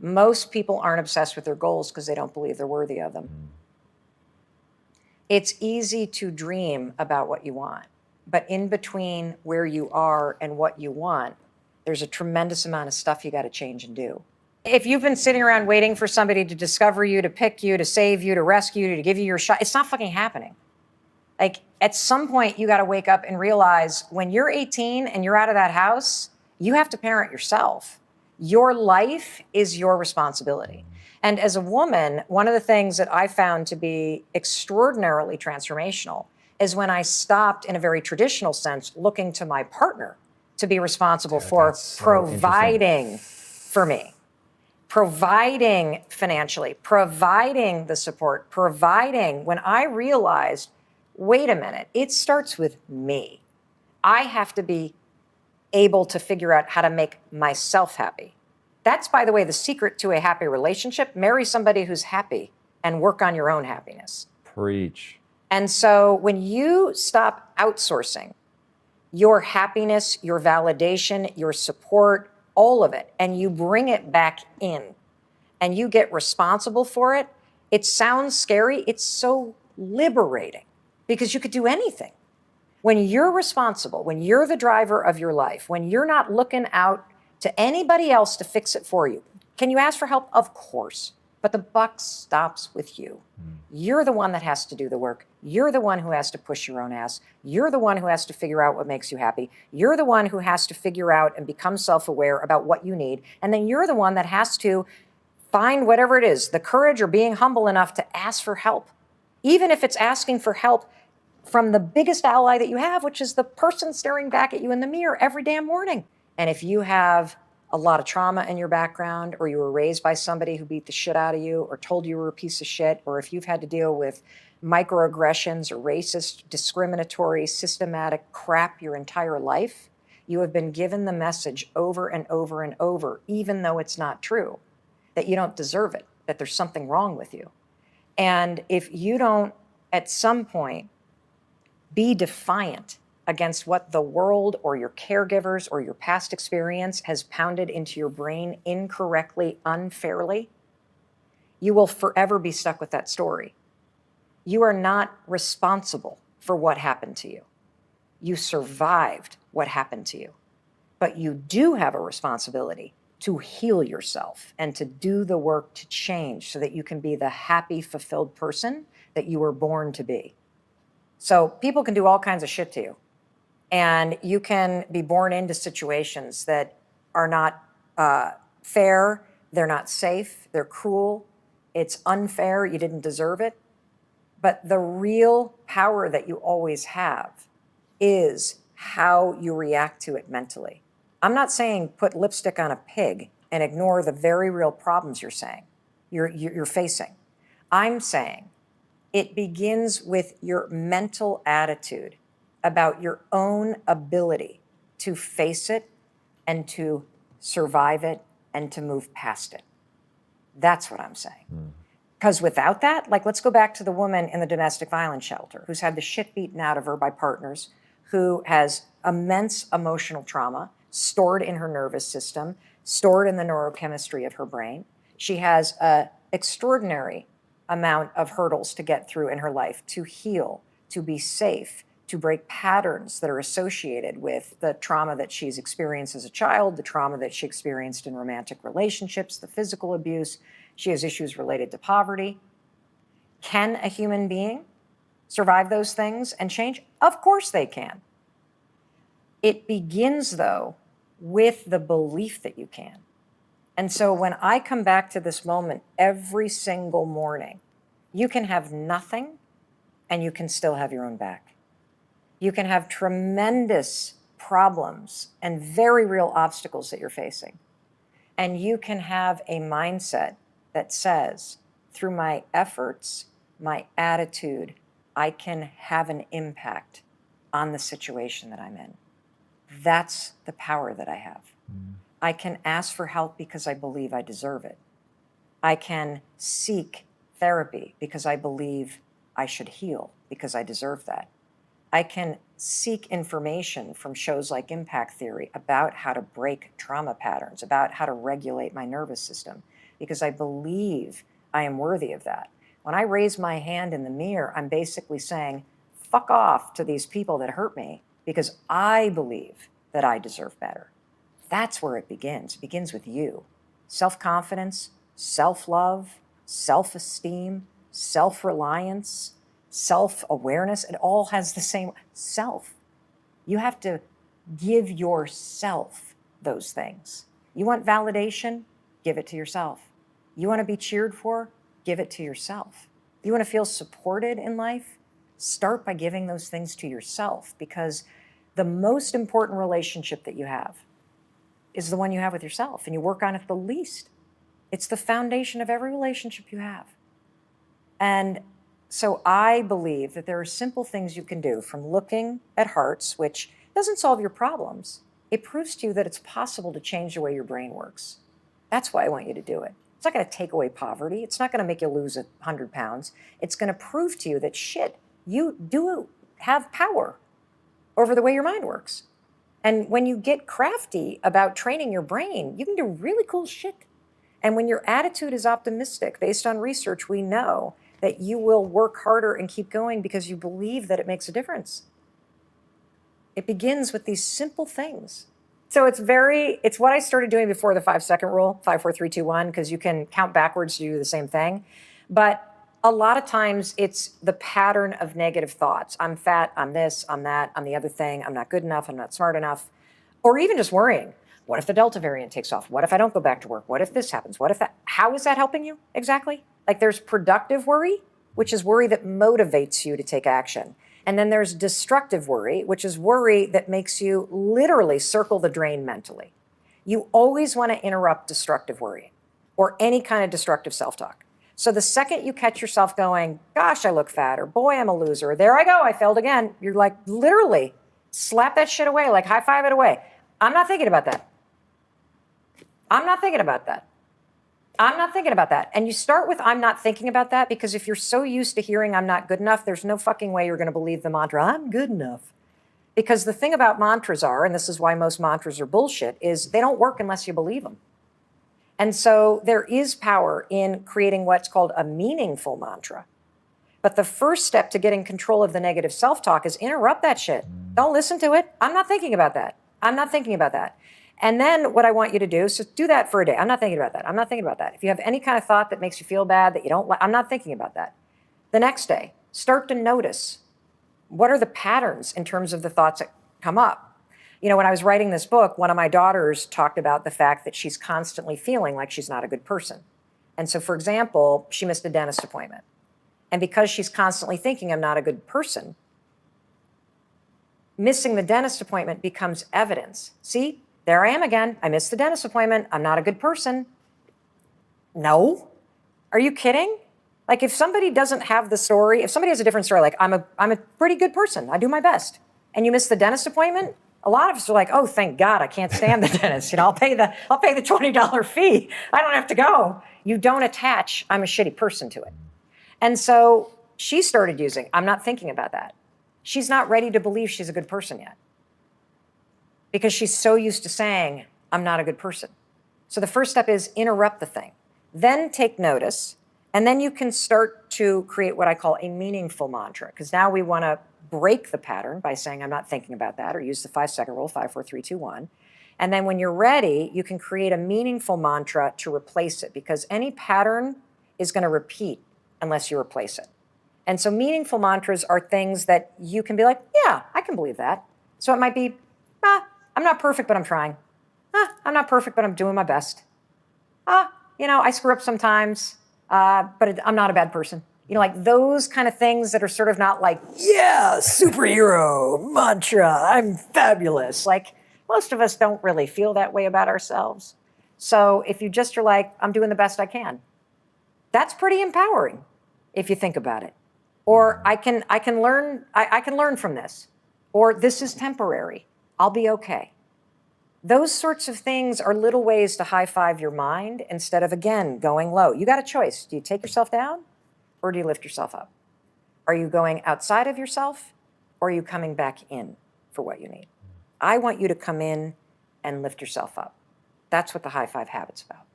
Most people aren't obsessed with their goals because they don't believe they're worthy of them. It's easy to dream about what you want, but in between where you are and what you want, there's a tremendous amount of stuff you got to change and do. If you've been sitting around waiting for somebody to discover you, to pick you, to save you, to rescue you, to give you your shot, it's not fucking happening. Like, at some point, you got to wake up and realize when you're 18 and you're out of that house, you have to parent yourself. Your life is your responsibility. And as a woman, one of the things that I found to be extraordinarily transformational is when I stopped, in a very traditional sense, looking to my partner to be responsible for providing for me, providing financially, providing the support, providing. When I realized, wait a minute, it starts with me. I have to be able to figure out how to make myself happy. That's, by the way, the secret to a happy relationship. Marry somebody who's happy and work on your own happiness. Preach. And so when you stop outsourcing your happiness, your validation, your support, all of it, and you bring it back in and you get responsible for it, it sounds scary. It's so liberating because you could do anything. When you're responsible, when you're the driver of your life, when you're not looking out to anybody else to fix it for you. Can you ask for help? Of course. But the buck stops with you. You're the one that has to do the work. You're the one who has to push your own ass. You're the one who has to figure out what makes you happy. You're the one who has to figure out and become self-aware about what you need. And then you're the one that has to find whatever it is, the courage or being humble enough to ask for help. Even if it's asking for help from the biggest ally that you have, which is the person staring back at you in the mirror every damn morning. And if you have a lot of trauma in your background, or you were raised by somebody who beat the shit out of you or told you were a piece of shit, or if you've had to deal with microaggressions or racist, discriminatory, systematic crap your entire life, you have been given the message over and over and over, even though it's not true, that you don't deserve it, that there's something wrong with you. And if you don't, at some point, be defiant against what the world or your caregivers or your past experience has pounded into your brain incorrectly, unfairly, you will forever be stuck with that story. You are not responsible for what happened to you. You survived what happened to you. But you do have a responsibility to heal yourself and to do the work to change so that you can be the happy, fulfilled person that you were born to be. So people can do all kinds of shit to you. And you can be born into situations that are not fair, they're not safe, they're cruel, it's unfair, you didn't deserve it. But the real power that you always have is how you react to it mentally. I'm not saying put lipstick on a pig and ignore the very real problems you're facing. I'm saying it begins with your mental attitude about your own ability to face it and to survive it and to move past it. That's what I'm saying. Because without that, like, let's go back to the woman in the domestic violence shelter who's had the shit beaten out of her by partners, who has immense emotional trauma stored in her nervous system, stored in the neurochemistry of her brain. She has an extraordinary amount of hurdles to get through in her life to heal, to be safe, to break patterns that are associated with the trauma that she's experienced as a child, the trauma that she experienced in romantic relationships, the physical abuse. She has issues related to poverty. Can a human being survive those things and change? Of course they can. It begins, though, with the belief that you can. And so when I come back to this moment every single morning, you can have nothing and you can still have your own back. You can have tremendous problems and very real obstacles that you're facing. And you can have a mindset that says, through my efforts, my attitude, I can have an impact on the situation that I'm in. That's the power that I have. I can ask for help because I believe I deserve it. I can seek therapy because I believe I should heal because I deserve that. I can seek information from shows like Impact Theory about how to break trauma patterns, about how to regulate my nervous system, because I believe I am worthy of that. When I raise my hand in the mirror, I'm basically saying, fuck off to these people that hurt me, because I believe that I deserve better. That's where it begins. It begins with you. Self-confidence, self-love, self-esteem, self-reliance, self-awareness. It all has the same self. You have to give yourself those things. You want validation? Give it to yourself. You want to be cheered for? Give it to yourself. You want to feel supported in life? Start by giving those things to yourself, because the most important relationship that you have is the one you have with yourself, and you work on it the least. It's the foundation of every relationship you have. And so I believe that there are simple things you can do, from looking at hearts, which doesn't solve your problems. It proves to you that it's possible to change the way your brain works. That's why I want you to do it. It's not going to take away poverty. It's not going to make you lose 100 pounds. It's going to prove to you that shit, you do have power over the way your mind works. And when you get crafty about training your brain, you can do really cool shit. And when your attitude is optimistic, based on research, we know that you will work harder and keep going because you believe that it makes a difference. It begins with these simple things. So it's what I started doing before the 5-second rule, 5, 4, 3, 2, 1, because you can count backwards to do the same thing. But a lot of times it's the pattern of negative thoughts. I'm fat, I'm this, I'm that, I'm the other thing, I'm not good enough, I'm not smart enough. Or even just worrying. What if the Delta variant takes off? What if I don't go back to work? What if this happens? What if that? How is that helping you exactly? Like, there's productive worry, which is worry that motivates you to take action. And then there's destructive worry, which is worry that makes you literally circle the drain mentally. You always want to interrupt destructive worry or any kind of destructive self-talk. So the second you catch yourself going, gosh, I look fat, or boy, I'm a loser, or there I go, I failed again, you're like, literally slap that shit away, like high five it away. I'm not thinking about that. I'm not thinking about that. I'm not thinking about that. And you start with, I'm not thinking about that, because if you're so used to hearing I'm not good enough, there's no fucking way you're going to believe the mantra, I'm good enough. Because the thing about mantras are, and this is why most mantras are bullshit, is they don't work unless you believe them. And so there is power in creating what's called a meaningful mantra. But the first step to getting control of the negative self-talk is interrupt that shit. Don't listen to it. I'm not thinking about that. I'm not thinking about that. And then what I want you to do, so do that for a day. I'm not thinking about that. I'm not thinking about that. If you have any kind of thought that makes you feel bad, that you don't like, I'm not thinking about that. The next day, start to notice, what are the patterns in terms of the thoughts that come up? You know, when I was writing this book, one of my daughters talked about the fact that she's constantly feeling like she's not a good person. And so, for example, she missed a dentist appointment. And because she's constantly thinking, I'm not a good person, missing the dentist appointment becomes evidence. See? There I am again. I missed the dentist appointment. I'm not a good person. No. Are you kidding? Like, if somebody doesn't have the story, if somebody has a different story, like I'm a pretty good person, I do my best, and you miss the dentist appointment, a lot of us are like, oh, thank God, I can't stand the dentist. You know, I'll pay the $20 fee. I don't have to go. You don't attach, I'm a shitty person to it. And so she started using, I'm not thinking about that. She's not ready to believe she's a good person yet, because she's so used to saying, I'm not a good person. So the first step is interrupt the thing. Then take notice, and then you can start to create what I call a meaningful mantra, because now we want to break the pattern by saying, I'm not thinking about that, or use the 5-second rule, 5, 4, 3, 2, 1. And then when you're ready, you can create a meaningful mantra to replace it, because any pattern is going to repeat unless you replace it. And so meaningful mantras are things that you can be like, yeah, I can believe that. So it might be, I'm not perfect, but I'm trying. I'm not perfect, but I'm doing my best. I screw up sometimes, but I'm not a bad person. You know, like those kind of things that are sort of not like, yeah, superhero, mantra, I'm fabulous. Like, most of us don't really feel that way about ourselves. So if you just are like, I'm doing the best I can, that's pretty empowering if you think about it. Or I can learn from this. Or this is temporary. I'll be okay. Those sorts of things are little ways to high-five your mind instead of, again, going low. You got a choice. Do you take yourself down or do you lift yourself up? Are you going outside of yourself or are you coming back in for what you need? I want you to come in and lift yourself up. That's what the High Five Habit's about.